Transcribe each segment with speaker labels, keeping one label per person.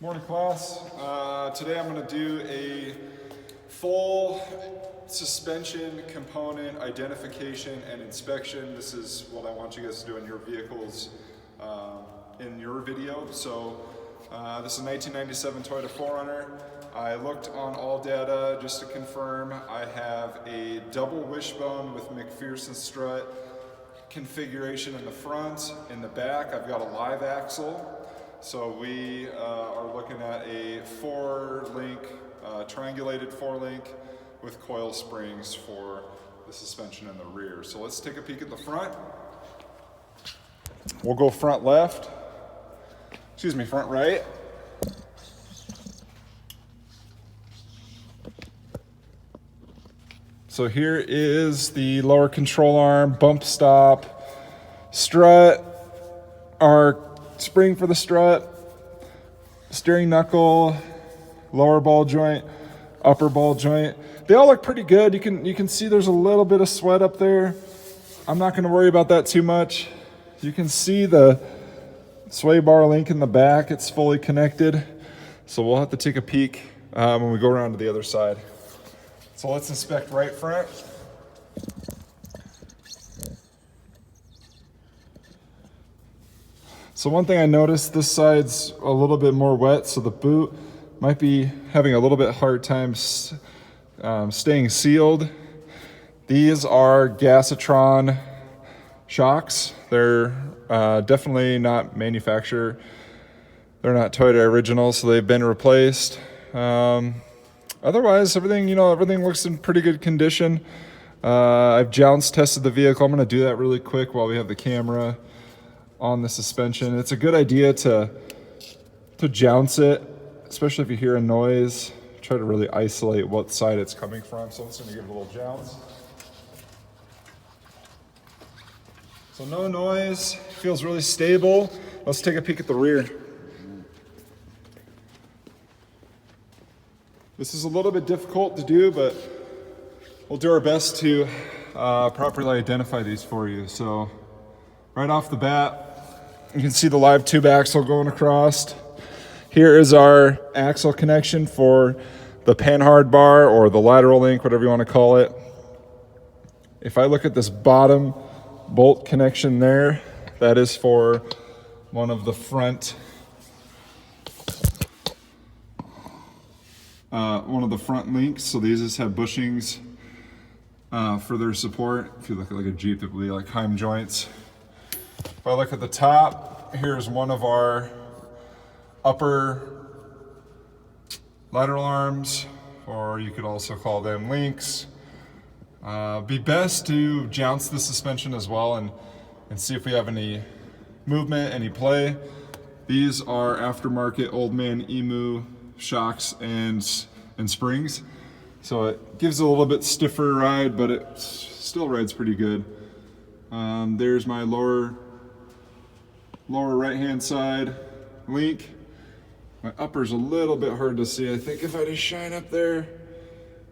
Speaker 1: Morning class. Today I'm going to do a full suspension component identification and inspection. This is what I want you guys to do in your vehicles in your video. So this is a 1997 Toyota 4Runner. I looked on ALLDATA just to confirm. I have a double wishbone with McPherson strut configuration in the front. In the back I've got a live axle. So we are looking at a 4-link, triangulated 4-link with coil springs for the suspension in the rear. So let's take a peek at the front. We'll go front left, front right. So here is the lower control arm, bump stop, strut, our spring for the strut, steering knuckle, lower ball joint, upper ball joint. They all look pretty good. You can see there's a little bit of sweat up there. I'm not going to worry about that too much. You can see the sway bar link in the back. It's fully connected. So we'll have to take a peek when we go around to the other side. So let's inspect right front. So one thing I noticed, this side's a little bit more wet, so the boot might be having a little bit hard time staying sealed. These are Gasatron shocks. They're definitely not manufacturer. They're not Toyota original, so they've been replaced. Otherwise, everything looks in pretty good condition. I've jounce tested the vehicle. I'm going to do that really quick while we have the camera on the suspension. It's a good idea to jounce it, especially if you hear a noise. Try to really isolate what side it's coming from. So I'm just going to give it a little jounce. So no noise, feels really stable. Let's take a peek at the rear. This is a little bit difficult to do, but we'll do our best to properly identify these for you. So right off the bat, you can see the live tube axle going across. Here is our axle connection for the panhard bar or the lateral link, whatever you want to call it. If I look at this bottom bolt connection there, that is for one of the front links. So these just have bushings for their support. If you look at like a Jeep, it would be like Heim joints. If I look at the top, here's one of our upper lateral arms, or you could also call them links. Be best to jounce the suspension as well and see if we have any movement, any play. These are aftermarket Old Man Emu shocks and springs. So it gives a little bit stiffer ride, but it still rides pretty good. There's my lower right hand side link. My upper's a little bit hard to see. I think if I just shine up there,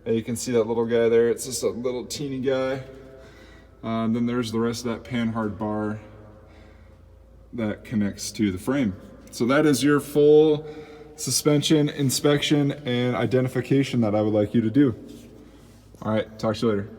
Speaker 1: you can see that little guy there. It's just a little teeny guy. And then there's the rest of that panhard bar that connects to the frame. So that is your full suspension inspection and identification that I would like you to do. All right, talk to you later.